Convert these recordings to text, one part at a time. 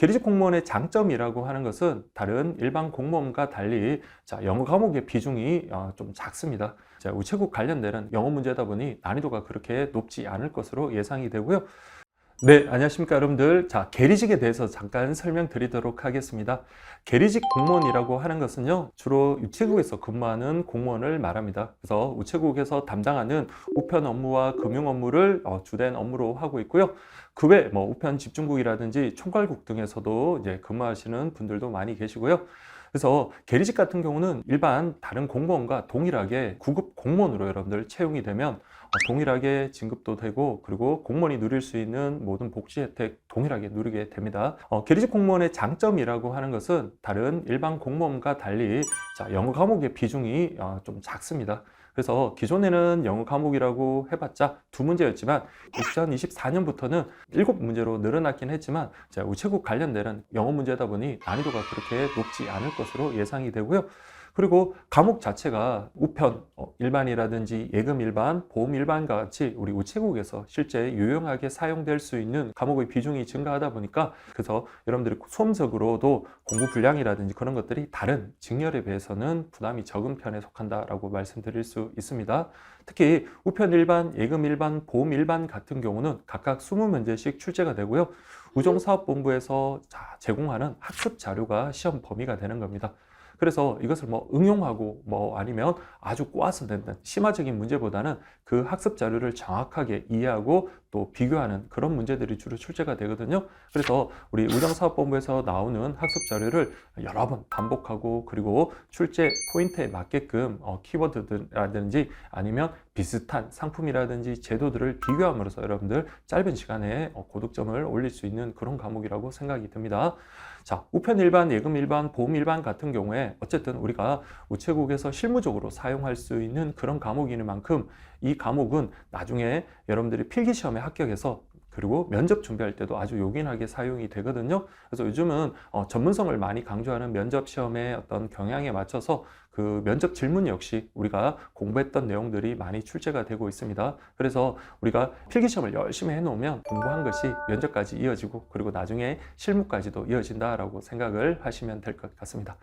계리직 공무원의 장점이라고 하는 것은 다른 일반 공무원과 달리 영어 과목의 비중이 좀 작습니다. 우체국 관련되는 영어 문제다 보니 난이도가 그렇게 높지 않을 것으로 예상이 되고요. 네, 안녕하십니까 여러분들. 계리직에 대해서 잠깐 설명드리도록 하겠습니다. 계리직 공무원이라고 하는 것은요, 주로 우체국에서 근무하는 공무원을 말합니다. 그래서 우체국에서 담당하는 우편 업무와 금융 업무를 주된 업무로 하고 있고요. 그 외 우편 집중국이라든지 총괄국 등에서도 이제 근무하시는 분들도 많이 계시고요. 그래서 계리직 같은 경우는 일반 다른 공무원과 동일하게 구급 공무원으로 여러분들 채용이 되면 동일하게 진급도 되고, 그리고 공무원이 누릴 수 있는 모든 복지 혜택 동일하게 누리게 됩니다. 계리직 공무원의 장점이라고 하는 것은 다른 일반 공무원과 달리 영어 과목의 비중이 좀 작습니다. 그래서 기존에는 영어 과목이라고 해봤자 2문제였지만 2024년부터는 7문제로 늘어났긴 했지만 우체국 관련되는 영어 문제다 보니 난이도가 그렇게 높지 않을 것으로 예상이 되고요. 그리고 과목 자체가 우편 일반이라든지 예금 일반, 보험 일반과 같이 우리 우체국에서 실제 유용하게 사용될 수 있는 과목의 비중이 증가하다 보니까, 그래서 여러분들이 수험적으로도 공부 분량이라든지 그런 것들이 다른 직렬에 비해서는 부담이 적은 편에 속한다라고 말씀드릴 수 있습니다. 특히 우편 일반, 예금 일반, 보험 일반 같은 경우는 각각 20문제씩 출제가 되고요. 우정사업본부에서 제공하는 학습 자료가 시험 범위가 되는 겁니다. 그래서 이것을 응용하고 아니면 아주 꼬아서 낸다, 심화적인 문제보다는 그 학습 자료를 정확하게 이해하고 또 비교하는 그런 문제들이 주로 출제가 되거든요. 그래서 우리 우정사업본부에서 나오는 학습 자료를 여러 번 반복하고, 그리고 출제 포인트에 맞게끔 키워드라든지 아니면 비슷한 상품이라든지 제도들을 비교함으로써 여러분들 짧은 시간에 고득점을 올릴 수 있는 그런 과목이라고 생각이 듭니다. 우편 일반, 예금 일반, 보험 일반 같은 경우에 어쨌든 우리가 우체국에서 실무적으로 사용할 수 있는 그런 과목인 만큼 이 과목은 나중에 여러분들이 필기시험에 합격해서 그리고 면접 준비할 때도 아주 요긴하게 사용이 되거든요. 그래서 요즘은 전문성을 많이 강조하는 면접 시험의 어떤 경향에 맞춰서 그 면접 질문 역시 우리가 공부했던 내용들이 많이 출제가 되고 있습니다. 그래서 우리가 필기시험을 열심히 해놓으면 공부한 것이 면접까지 이어지고, 그리고 나중에 실무까지도 이어진다라고 생각을 하시면 될 것 같습니다.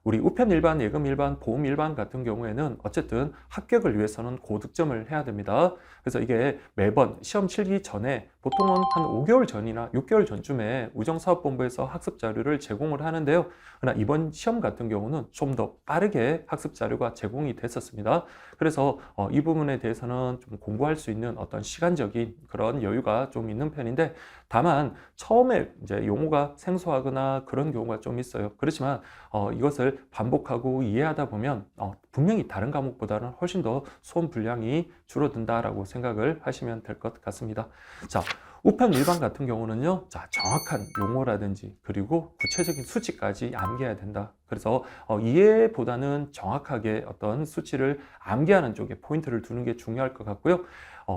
우리 우편 일반, 예금 일반, 보험 일반 같은 경우에는 어쨌든 합격을 위해서는 고득점을 해야 됩니다. 그래서 이게 매번 시험 치기 전에 보통은 한 5개월 전이나 6개월 전쯤에 우정사업본부에서 학습 자료를 제공을 하는데요. 그러나 이번 시험 같은 경우는 좀 더 빠르게 학습 자료가 제공이 됐었습니다. 그래서 이 부분에 대해서는 좀 공부할 수 있는 어떤 시간적인 그런 여유가 좀 있는 편인데, 다만 처음에 이제 용어가 생소하거나 그런 경우가 좀 있어요. 그렇지만 이것을 반복하고 이해하다 보면 분명히 다른 과목보다는 훨씬 더 수험 분량이 줄어든다라고 생각을 하시면 될 것 같습니다. 우편 일반 같은 경우는요, 정확한 용어라든지 그리고 구체적인 수치까지 암기해야 된다. 그래서 이해보다는 정확하게 어떤 수치를 암기하는 쪽에 포인트를 두는 게 중요할 것 같고요.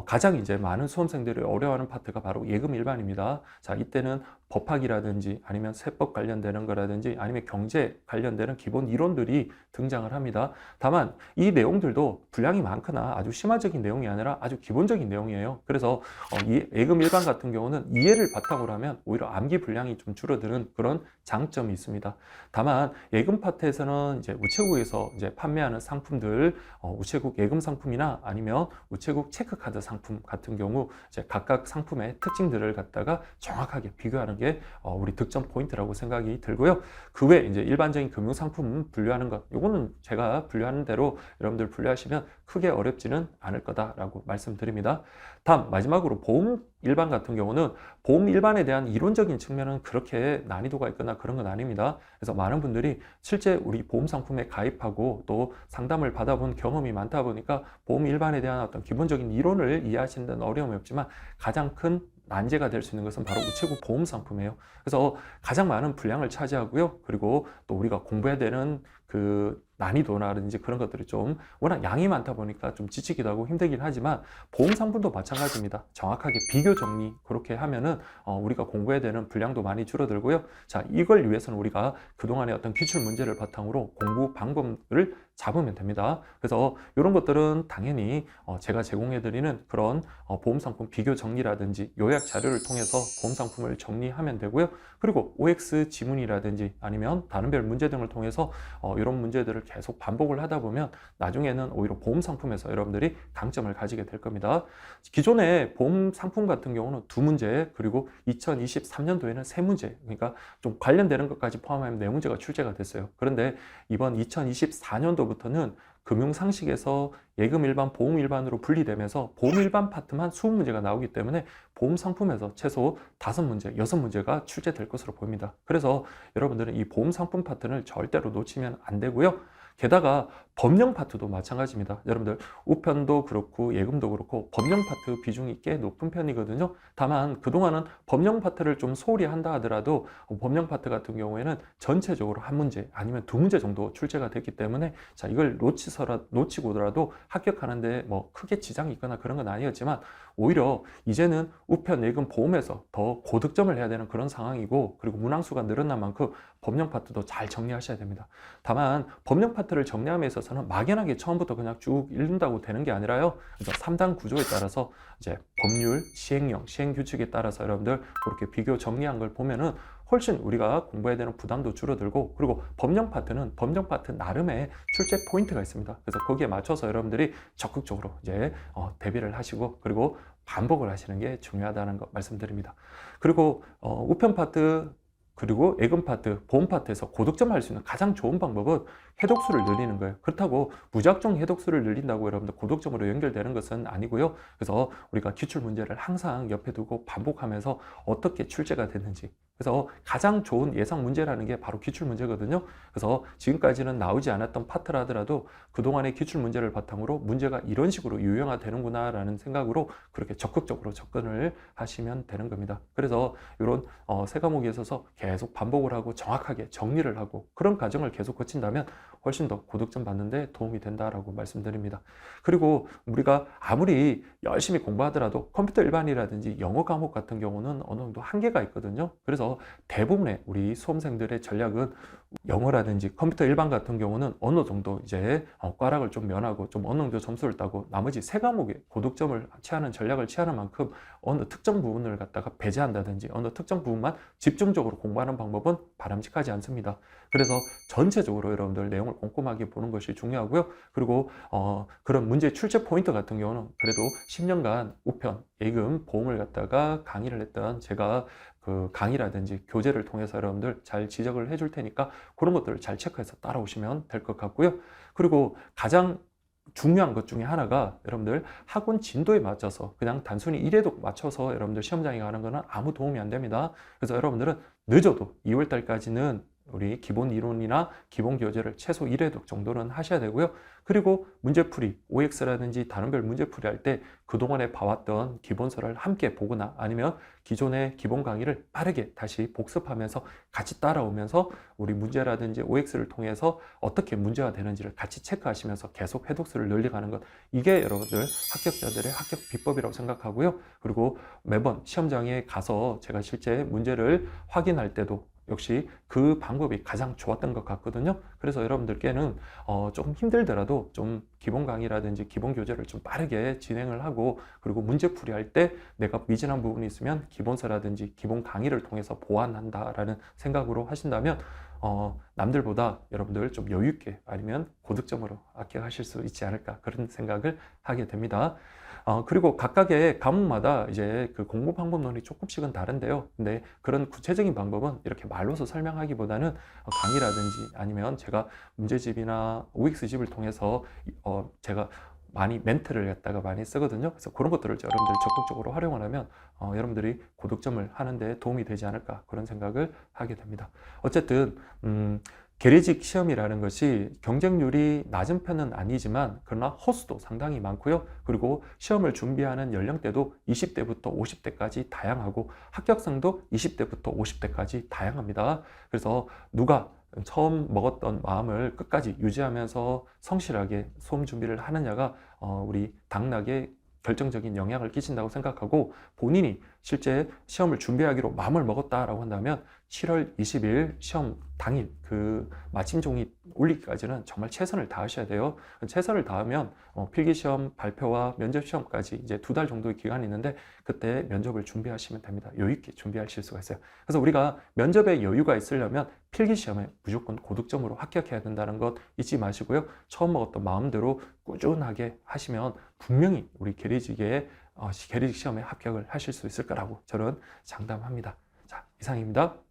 가장 이제 많은 수험생들이 어려워하는 파트가 바로 예금 일반입니다. 이때는 법학이라든지 아니면 세법 관련되는 거라든지 아니면 경제 관련되는 기본 이론들이 등장을 합니다. 다만 이 내용들도 분량이 많거나 아주 심화적인 내용이 아니라 아주 기본적인 내용이에요. 그래서 이 예금 일반 같은 경우는 이해를 바탕으로 하면 오히려 암기 분량이 좀 줄어드는 그런 장점이 있습니다. 다만 예금 파트에서는 이제 우체국에서 이제 판매하는 상품들, 우체국 예금 상품이나 아니면 우체국 체크카드 상품 같은 경우 이제 각각 상품의 특징들을 갖다가 정확하게 비교하는 게 우리 득점 포인트라고 생각이 들고요. 그 외 이제 일반적인 금융 상품 분류하는 것, 요거는 제가 분류하는 대로 여러분들 분류하시면 크게 어렵지는 않을 거다라고 말씀드립니다. 다음 마지막으로 보험 일반 같은 경우는 보험 일반에 대한 이론적인 측면은 그렇게 난이도가 있거나 그런 건 아닙니다. 그래서 많은 분들이 실제 우리 보험 상품에 가입하고 또 상담을 받아본 경험이 많다 보니까 보험 일반에 대한 어떤 기본적인 이론을 이해하시는 데는 어려움이 없지만 가장 큰 난제가 될 수 있는 것은 바로 우체국 보험 상품이에요. 그래서 가장 많은 분량을 차지하고요. 그리고 또 우리가 공부해야 되는 그 난이도라든지 그런 것들이 좀 워낙 양이 많다 보니까 좀 지치기도 하고 힘들긴 하지만, 보험 상품도 마찬가지입니다. 정확하게 비교 정리 그렇게 하면은 우리가 공부해야 되는 분량도 많이 줄어들고요. 이걸 위해서는 우리가 그동안의 어떤 기출 문제를 바탕으로 공부 방법을 잡으면 됩니다. 그래서 이런 것들은 당연히 제가 제공해드리는 그런 보험 상품 비교 정리라든지 요약 자료를 통해서 보험 상품을 정리하면 되고요. 그리고 OX 지문이라든지 아니면 다른 별 문제 등을 통해서 이런 문제들을 계속 반복을 하다 보면 나중에는 오히려 보험 상품에서 여러분들이 강점을 가지게 될 겁니다. 기존의 보험 상품 같은 경우는 2문제, 그리고 2023년도에는 3문제, 그러니까 좀 관련되는 것까지 포함하면 4문제가 출제가 됐어요. 그런데 이번 2024년도부터는 금융상식에서 예금 일반, 보험 일반으로 분리되면서 보험 일반 파트만 20문제가 나오기 때문에 보험 상품에서 최소 5문제, 6문제가 출제될 것으로 보입니다. 그래서 여러분들은 이 보험 상품 파트를 절대로 놓치면 안 되고요. 게다가 법령 파트도 마찬가지입니다. 여러분들 우편도 그렇고 예금도 그렇고 법령 파트 비중이 꽤 높은 편이거든요. 다만 그동안은 법령 파트를 좀 소홀히 한다 하더라도 법령 파트 같은 경우에는 전체적으로 1문제 아니면 2문제 정도 출제가 됐기 때문에 자, 이걸 놓치고더라도 합격하는데 뭐 크게 지장이 있거나 그런 건 아니었지만 오히려 이제는 우편, 예금, 보험에서 더 고득점을 해야 되는 그런 상황이고, 그리고 문항수가 늘어난 만큼 법령 파트도 잘 정리하셔야 됩니다. 다만 법령 파트를 정리함에 있어서는 막연하게 처음부터 그냥 쭉 읽는다고 되는 게 아니라요. 그래서 3단 구조에 따라서 이제 법률, 시행령, 시행규칙에 따라서 여러분들 그렇게 비교 정리한 걸 보면은 훨씬 우리가 공부해야 되는 부담도 줄어들고, 그리고 법령 파트는 법령 파트 나름의 출제 포인트가 있습니다. 그래서 거기에 맞춰서 여러분들이 적극적으로 이제 대비를 하시고, 그리고 반복을 하시는 게 중요하다는 거 말씀드립니다. 그리고 우편 파트, 그리고 예금 파트, 보험 파트에서 고득점 할 수 있는 가장 좋은 방법은 해독수를 늘리는 거예요. 그렇다고 무작정 해독수를 늘린다고 여러분들 고득점으로 연결되는 것은 아니고요. 그래서 우리가 기출 문제를 항상 옆에 두고 반복하면서 어떻게 출제가 됐는지, 그래서 가장 좋은 예상 문제라는 게 바로 기출 문제거든요. 그래서 지금까지는 나오지 않았던 파트라 하더라도 그동안의 기출 문제를 바탕으로 문제가 이런 식으로 유형화되는구나 라는 생각으로 그렇게 적극적으로 접근을 하시면 되는 겁니다. 그래서 이런 세 과목에 있어서 계속 반복을 하고 정확하게 정리를 하고 그런 과정을 계속 거친다면 훨씬 더 고득점 받는데 도움이 된다라고 말씀드립니다. 그리고 우리가 아무리 열심히 공부하더라도 컴퓨터 일반이라든지 영어 과목 같은 경우는 어느 정도 한계가 있거든요. 그래서 대부분의 우리 수험생들의 전략은 영어라든지 컴퓨터 일반 같은 경우는 어느 정도 이제 꽈락을 좀 면하고 좀 어느 정도 점수를 따고 나머지 세 과목에 고득점을 취하는 전략을 취하는 만큼 어느 특정 부분을 갖다가 배제한다든지 어느 특정 부분만 집중적으로 공부하는 방법은 바람직하지 않습니다. 그래서 전체적으로 여러분들 내용을 꼼꼼하게 보는 것이 중요하고요. 그리고 그런 문제 출제 포인트 같은 경우는 그래도 10년간 우편, 예금, 보험을 갖다가 강의를 했던 제가 그 강의라든지 교재를 통해서 여러분들 잘 지적을 해줄 테니까 그런 것들을 잘 체크해서 따라오시면 될 것 같고요. 그리고 가장 중요한 것 중에 하나가 여러분들 학원 진도에 맞춰서 그냥 단순히 1회독 맞춰서 여러분들 시험장에 가는 거는 아무 도움이 안 됩니다. 그래서 여러분들은 늦어도 2월 달까지는 우리 기본 이론이나 기본 교재를 최소 1회독 정도는 하셔야 되고요. 그리고 문제풀이, OX라든지 다른 별 문제풀이 할 때 그동안에 봐왔던 기본서를 함께 보거나 아니면 기존의 기본 강의를 빠르게 다시 복습하면서 같이 따라오면서 우리 문제라든지 OX를 통해서 어떻게 문제가 되는지를 같이 체크하시면서 계속 해독수를 늘려가는 것, 이게 여러분들 합격자들의 합격 비법이라고 생각하고요. 그리고 매번 시험장에 가서 제가 실제 문제를 확인할 때도 역시 그 방법이 가장 좋았던 것 같거든요. 그래서 여러분들께는 조금 힘들더라도 좀 기본 강의라든지 기본 교재를 좀 빠르게 진행을 하고, 그리고 문제풀이 할 때 내가 미진한 부분이 있으면 기본서라든지 기본 강의를 통해서 보완한다라는 생각으로 하신다면 남들보다 여러분들 좀 여유 있게 아니면 고득점으로 합격하실 수 있지 않을까, 그런 생각을 하게 됩니다. 그리고 각각의 과목마다 이제 그 공부 방법론이 조금씩은 다른데요. 근데 그런 구체적인 방법은 이렇게 말로서 설명하기보다는 강의라든지 아니면 제가 문제집이나 OX집을 통해서 제가 많이 멘트를 갖다가 많이 쓰거든요. 그래서 그런 것들을 여러분들 적극적으로 활용을 하면 여러분들이 고득점을 하는데 도움이 되지 않을까, 그런 생각을 하게 됩니다. 어쨌든 계리직 시험이라는 것이 경쟁률이 낮은 편은 아니지만 그러나 호수도 상당히 많고요. 그리고 시험을 준비하는 연령대도 20대부터 50대까지 다양하고 합격성도 20대부터 50대까지 다양합니다. 그래서 누가 처음 먹었던 마음을 끝까지 유지하면서 성실하게 수험 준비를 하느냐가 우리 당락에 결정적인 영향을 끼친다고 생각하고, 본인이 실제 시험을 준비하기로 마음을 먹었다라고 한다면 7월 20일 시험 당일 그 마침 종이 울리기까지는 정말 최선을 다하셔야 돼요. 최선을 다하면 필기시험 발표와 면접시험까지 이제 2달 정도의 기간이 있는데 그때 면접을 준비하시면 됩니다. 여유 있게 준비하실 수가 있어요. 그래서 우리가 면접에 여유가 있으려면 필기시험에 무조건 고득점으로 합격해야 된다는 것 잊지 마시고요. 처음 먹었던 마음대로 꾸준하게 하시면 분명히 우리 계리직의 계리직 시험에 합격을 하실 수 있을 거라고 저는 장담합니다. 자, 이상입니다.